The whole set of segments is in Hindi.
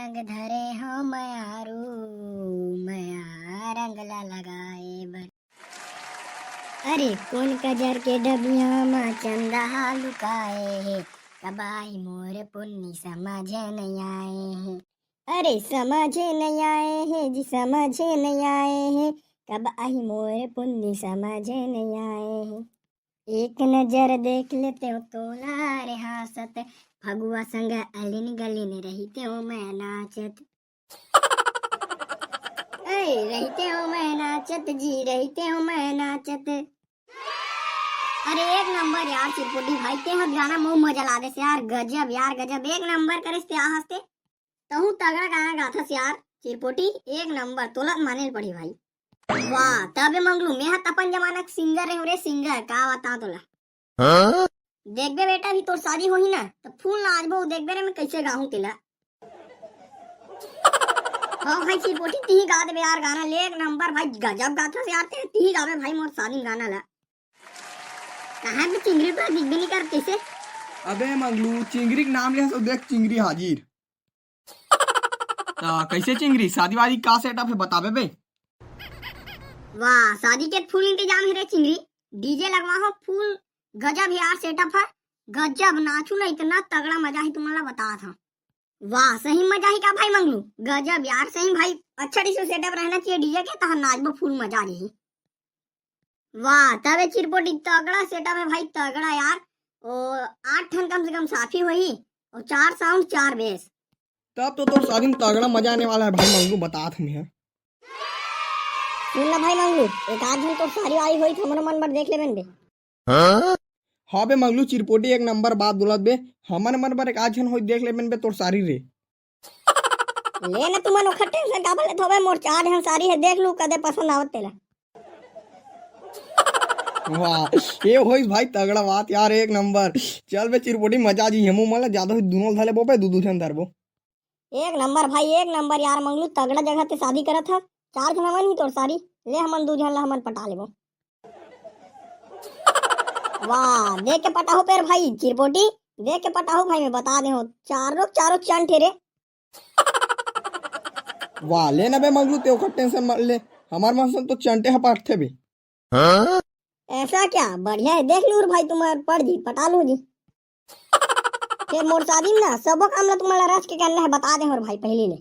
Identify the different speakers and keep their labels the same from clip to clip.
Speaker 1: रंग धरे हो मयारू मया रंगला लगाए बर। अरे कौन कजर के डबिया माँ चंदा लुकाए है, कब आई मोर पुन्नी समझे नहीं आए हैं। अरे समझे नहीं आए हैं जी, समझे नहीं आए हैं, कब आई मोर पुन्नी समझे नहीं आए हैं। एक नजर देख लेते हो तोला रे हासत, फगुआ संग अलिन गलिन रहते हो मैं नाचत। रहते हो मैं नाचत जी, रहते हो मैं नाचत। अरे एक नंबर यार चिरपुटी भाई, ते हर गाना मुंह मजा ला देस यार, गजब यार गजब, एक नंबर करेस ते हंसते तहु तगड़ा गाना गाथस यार चिरपुटी, एक नंबर तोला माने पड़ी भाई। वाह तबे मंगलू मैं अपन जमाना सिंगर रहे रे, सिंगर का बता तोला। देख बे बेटा भी तोर शादी होही ना तो फूल नाचबो, देख बे रे मैं कैसे गाऊं तेला। हाँ भाई चिरपुटी ती गा दे यार गाना, ले एक नंबर भाई, गजब गाथस यार ते, ती गावे भाई मोर शादी गाना ला। कहाँ पे चिंगरी पर दिख भी नहीं कर कैसे।
Speaker 2: अबे मंगलू चिंगरी के नाम ले तो देख चिंगरी हाजिर। कैसे चिंगरी शादी वादी का सेटअप है बताबे बे।
Speaker 1: वाह शादी के फुल इंतजाम है रे चिंगरी, डीजे लगवा हो फुल गजब यार सेटअप है, गजब नाचू ना इतना तगड़ा मजा ही तुम्हारा बता था। वाह सही मजा ही का भाई मंगलू, गजब यार सही भाई, अच्छा डिशो सेटअप रहना चाहिए डीजे के, तहाँ नाचबो फुल मजा रही। वाह तबे चिरपोटी तगड़ा सेटअप है भाई, तगड़ा यार। और 8 ठन कम से कम साफी हुई और 4 साउंड 4 बेस।
Speaker 2: तब तो तोर शादी में तगड़ा मजा आने वाला है भाई मंगलू, बता मैं।
Speaker 1: सुन ना भाई मंगलू, एक आध दिन तो सारी आई हुई तो हमारा मन पर देख ले बन बे।
Speaker 2: हाँ बे मंगलू चिरपोटी एक नंबर बात बोलत बे, हमन मन पर एक आध जन होई देख ले बन बे तोर सारी रे।
Speaker 1: ले ना तुमन ओखर टेंशन का भले थोबे, मोर 4 जन सारी है देख लू कदे पसंद आवत तेला।
Speaker 2: वाह ये होई भाई तगड़ा बात यार, एक नंबर। चल बे चिरपोटी मजा जी, हमू मला ज्यादा दोनों धले बो पे दू जन धरबो।
Speaker 1: एक नंबर भाई एक नंबर यार मंगलू, तगड़ा जगह ते शादी करत था, 4 जन हमन ही तोर सारी, ले हमन 2 जन ला हमन पटा लेबो। वाह देख के पटाहो पेर भाई चिरपोटी, देख के पटाहो भाई, मैं बता दे हो चारों चंट रे।
Speaker 2: वाह ले ना बे मंगलू ते ओखर टेंशन मत ले, हमार मन तो चंटे ह पाटथे बे।
Speaker 1: ऐसा क्या बढ़िया है, देख लू भाई तुम्हारे पढ़ जी पटा लो जी। फिर मोर शादी में ना सबो काम ला तुम्हारा रच के करना है, बता दे और भाई पहले ले।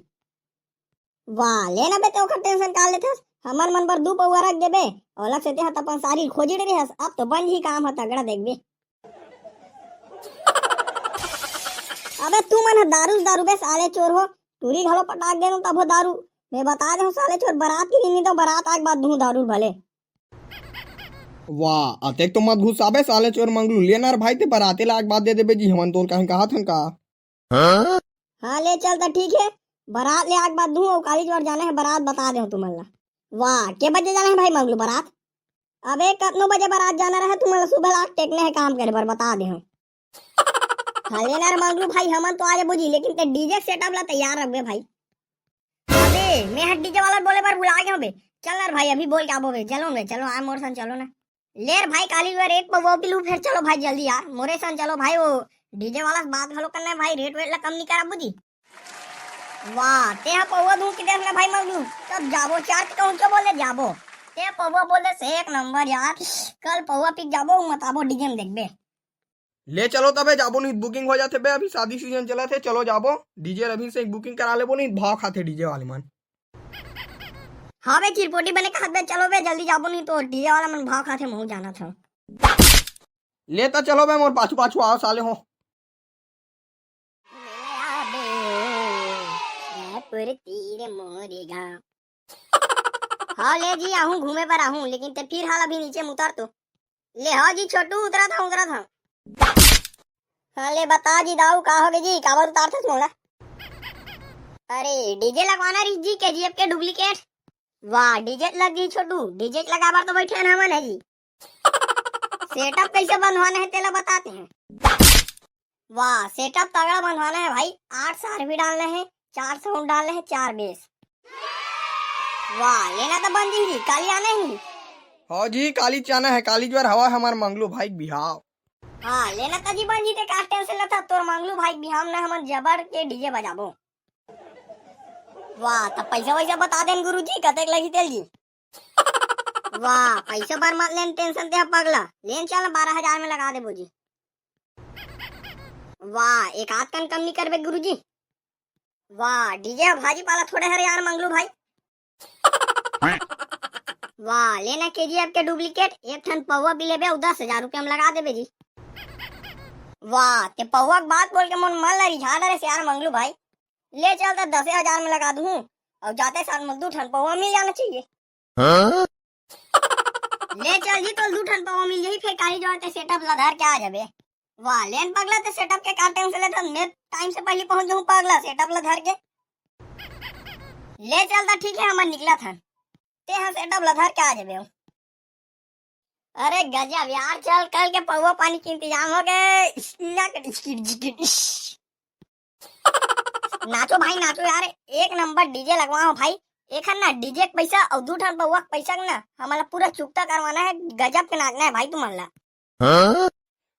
Speaker 1: वाह लेना बे तो टेंशन काल लेते, हमार मन पर 2 पौवा रख देबे और अलग से ते हत अपन सारी खोजी रे हस, अब तो बन ही काम है तगड़ा देखबे। अबे तू मन दारू बे साले चोर हो, टूरी घलो पटाक देनु तब हो दारू, मैं बता दे साले चोर, बारात की नहीं तो बारात आके बाद दूं दारू भले।
Speaker 2: वाह अतेक तो मत घुसाबे साले चोर मंगलू, लेना भाई ते बराते लाग बात दे देबे जी, हमन तोर कहीं कहा थन का।
Speaker 1: हाँ ले चल तो ठीक है, बारात ले आग बात दूं और काली जोर जाना है बारात, बता दे तुम ला। वाह के बजे जाना है भाई मंगलू बारात। अबे कितनो बजे बारात जाना रहे तुम्हारा, सुबह लाग टेकने है काम करे पर बता दे। हाँ लेना रे मंगलू भाई, हमन तो आज बुझी लेकिन ते डीजे सेटअप ला तैयार रखबे भाई। अबे मैं डीजे वाला बोले पर भुला गया बे, चल यार भाई अभी बोल के आबो बे, चलो बे चलो आ मोर संग चलो ना। लेर भाई काली बार एक वो पिलू, फिर चलो भाई जल्दी यार मोरे संग चलो भाई, वो डीजे वाला से बात भलो करना है भाई, रेट वेट ला कम नहीं करा बुझी। वाह ते हा पौवा दूं के देखना भाई मंगलू, तब जाबो 4 के कहूं, क्या बोले जाबो ते पौवा बोले से एक नंबर यार, कल पौवा पिक जाबो मत आबो डीजे में देखबे।
Speaker 2: ले चलो तबे जाबो, नहीं बुकिंग हो जाते बे, अभी शादी सीजन चला थे, चलो जाबो डीजे अभी से एक बुकिंग करा लेबो, नहीं भाव खाते डीजे वाले मन।
Speaker 1: हाँ बे चिरपोटी बने कहा बे, चलो बे जल्दी जाबो नहीं तो डीजे वाला मन भाव खाते महू जाना था।
Speaker 2: ले तो चलो बे मोर पाछू पाछू आओ साले हो।
Speaker 1: हाँ ले जी आहूं घूमे पर आहूं, लेकिन ते फिर हाल अभी नीचे उतर तो ले। हाँ जी छोटू उतरा था। हाँ ले बता जी दाऊ का हो गए जी, काबर उतार था मोला। अरे डीजे लगवाना रही जी, केजीएफ के डुप्लीकेट। वाह डीजे लग गई छोटू, डीजे लगा बार तो बैठे ना मन है जी। सेटअप कैसे बनवाना है तेला बताते हैं। वाह सेटअप तगड़ा बनवाना है भाई, 8 सार भी डालने हैं, 4 साउंड डालने हैं, 4 बेस। वाह लेना तो बन जी, काली आना ही।
Speaker 2: हाँ जी काली चाना है, काली ज्वार हवा है हमार मंगलू भाई बिहाव।
Speaker 1: हाँ लेना तो जी बन जी ते का टेंशन लेता तोर मंगलू भाई बिहाव ना, हम जबर के डीजे बजाबो। वाह, तब पैसा वैसा बता देन गुरुजी, कतेक लगी तेल जी। वाह, पैसा पर मत लेन टेंशन ते पगला, लेन चल 12,000 में लगा दे बोजी। वाह, एक आध कन कम नहीं करबे गुरुजी। वाह, डीजे भाजी पाला थोड़े हरे यार मंगलू भाई। वाह, लेना केजीएफ के डुप्लीकेट एक ठन पौवा भी लेबे 10,000 रुपया में लगा देबे जी। वाह, ते पौवा के बात बोल के मन ला रिझा डरे से यार मंगलू भाई। ले चल तो 10,000 में लगा दूं और जाते साथ में 2 ठन पौवा मिल जाना चाहिए। ले चल जी, तो 2 ठन पौवा मिल जाई, फिर काली जोड़ते सेटअप लधार के आ जाबे। वाह, लेन पगला ते सेटअप के काटे से लेता मैं टाइम से पहले पहुंच जाऊं पगला सेटअप लधार के। ले चलता ठीक है, हम निकला था ते हाँ सेटअप लधार के आ जाबे। अरे गजब यार, चल कल के पौवा पानी के इंतजाम हो गए। नाचो भाई नाचो यार, एक नंबर डीजे लगवाओ भाई। एक है ना डीजे के पैसा और 2 ठन पौवा के पैसा ना हमारा पूरा चुकता करवाना है, गजब के नाचना है भाई तुम्हारा।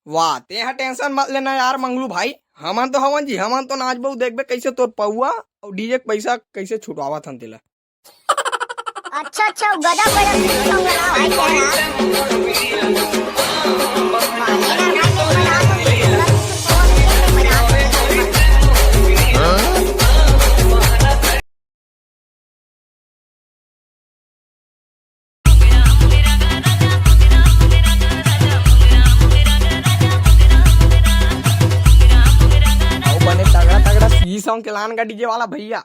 Speaker 2: वाह, ते हा टेंशन मत लेना यार मंगलू भाई, हमन तो हवन जी, हमन तो नाच बहु देखबे कैसे तोर पौआ और डीजे के पैसा कैसे छुटवावत हन तेला।
Speaker 1: अच्छा अच्छा, गजब गजब सॉन्ग लगा भाई
Speaker 2: बने तगड़ा तगड़ा सी सॉन्ग चलान का डीजे वाला भैया।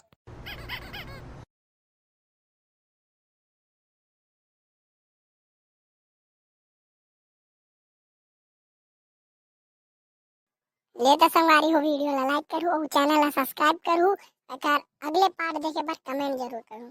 Speaker 3: ले तो संगवारी हो, वीडियो ला लाइक करू और चैनल ला सब्सक्राइब करू। अगर अगले पार्ट देखे बर कमेंट जरूर करू।